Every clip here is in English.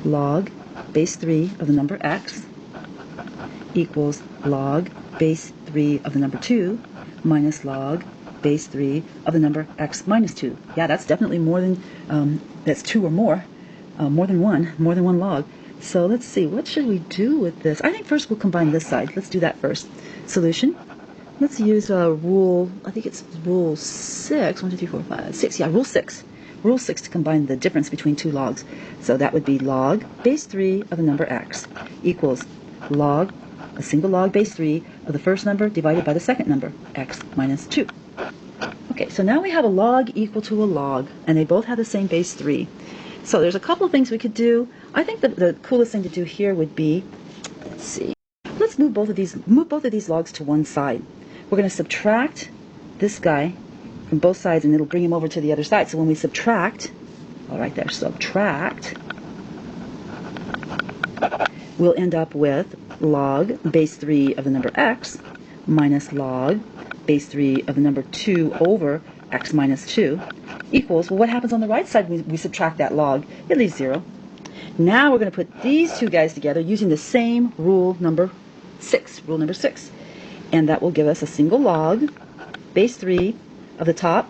log base 3 of the number x equals log base 3 of the number 2 minus log base 3 of the number x minus 2. Yeah, that's definitely more than, that's 2 or more than one log. So let's see, what should we do with this? I think first we'll combine this side. Let's do that first. Solution. Let's use rule, I think it's rule 6, 1, 2, 3, 4, 5, 6. Yeah, rule 6. Rule 6 to combine the difference between two logs. So that would be log base 3 of the number x equals log, a single log base 3 of the first number divided by the second number, x minus 2. Okay, so now we have a log equal to a log, and they both have the same base 3. So there's a couple of things we could do. I think the coolest thing to do here would be, let's see, let's move both of these logs to one side. We're going to subtract this guy from both sides, and it'll bring him over to the other side. So when we subtract, all right there, subtract, we'll end up with log base 3 of the number x minus log base 3 of the number 2 over x minus 2 equals, well, what happens on the right side when we subtract that log? It leaves 0. Now we're going to put these two guys together using the same rule number 6, and that will give us a single log base 3 of the top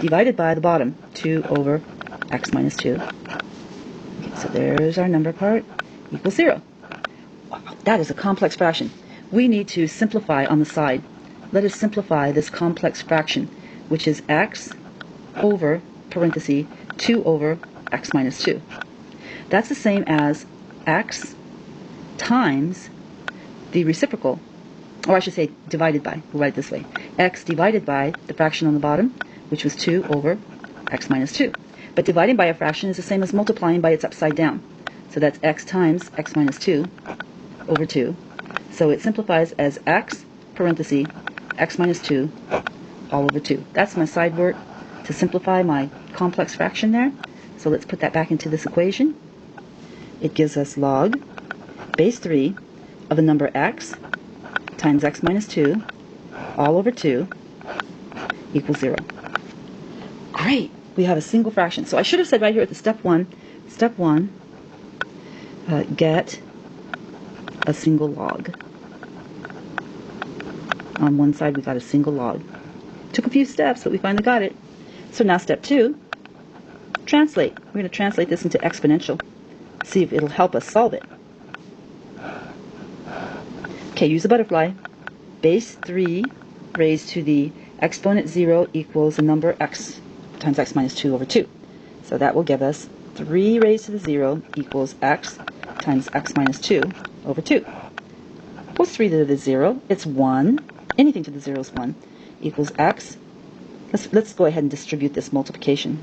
divided by the bottom, 2 over x minus 2. Okay, so there's our number part, equals 0. Wow, that is a complex fraction. We need to simplify on the side. Let us simplify this complex fraction, which is x over, parenthesis, 2 over x minus 2. That's the same as x times the reciprocal, or I should say divided by, we'll write it this way, x divided by the fraction on the bottom, which was 2 over x minus 2. But dividing by a fraction is the same as multiplying by its upside down. So that's x times x minus 2 over 2. So it simplifies as x, parenthesis, x minus 2 all over 2. That's my side work to simplify my complex fraction there. So let's put that back into this equation. It gives us log base 3 of the number x times x minus 2 all over 2 equals 0. Great! We have a single fraction. So I should have said right here at the step one, get a single log. On one side we got a single log. Took a few steps, but we finally got it. So now step 2, translate. We're going to translate this into exponential. See if it'll help us solve it. Okay, use the butterfly. Base 3 raised to the exponent 0 equals the number x times x minus 2 over 2. So that will give us 3 raised to the 0 equals x times x minus 2 over 2. What's 3 to the 0? It's 1. Anything to the 0 is 1. Equals x. Let's go ahead and distribute this multiplication.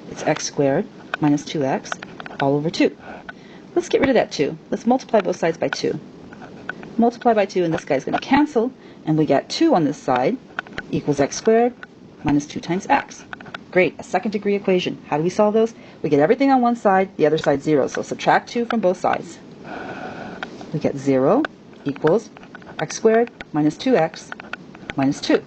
It's x squared minus 2x all over 2. Let's get rid of that 2. Let's multiply both sides by 2. Multiply by 2, and this guy's going to cancel, and we get 2 on this side equals x squared minus 2 times x. Great, a second degree equation. How do we solve those? We get everything on one side, the other side 0. So subtract 2 from both sides. We get 0 equals x squared minus 2x minus 2.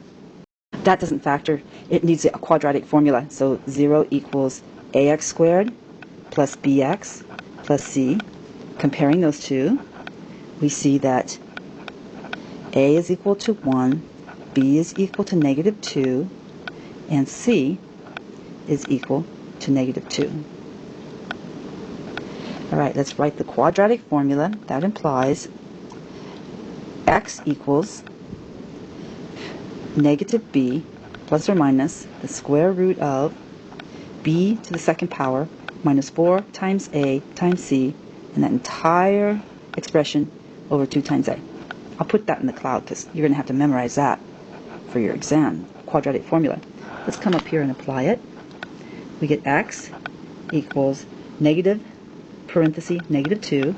That doesn't factor. It needs a quadratic formula. So 0 equals ax squared plus bx plus c. Comparing those two, we see that a is equal to 1, b is equal to negative 2, and c is equal to negative 2. All right, let's write the quadratic formula. That implies x equals negative b plus or minus the square root of b to the second power minus 4 times a times c, and that entire expression over 2 times a. I'll put that in the cloud because you're going to have to memorize that for your exam, quadratic formula. Let's come up here and apply it. We get x equals negative, parenthesis, negative 2,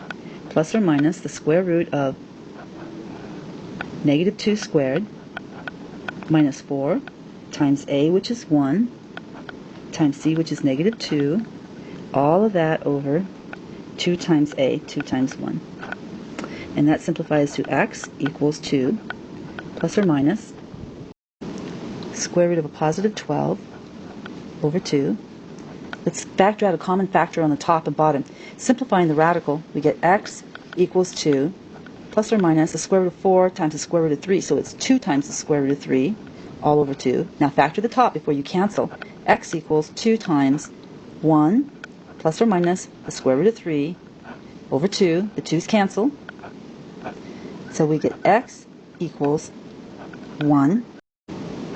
plus or minus the square root of negative 2 squared minus 4 times a, which is 1, times c, which is negative 2, all of that over 2 times a, 2 times 1. And that simplifies to x equals 2 plus or minus square root of a positive 12 over 2 Let's factor out a common factor on the top and bottom. Simplifying the radical, we get x equals 2 plus or minus the square root of 4 times the square root of 3. So it's 2 times the square root of 3 all over 2. Now factor the top before you cancel. X equals 2 times 1 plus or minus the square root of 3 over 2. The 2's cancel. So we get x equals 1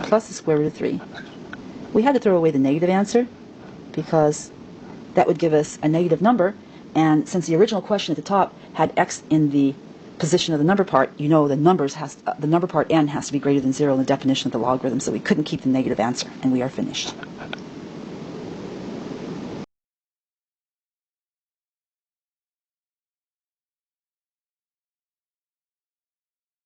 plus the square root of 3. We had to throw away the negative answer because that would give us a negative number, and since the original question at the top had x in the position of the number part, you know the number part n has to be greater than 0 in the definition of the logarithm, so we couldn't keep the negative answer, and we are finished.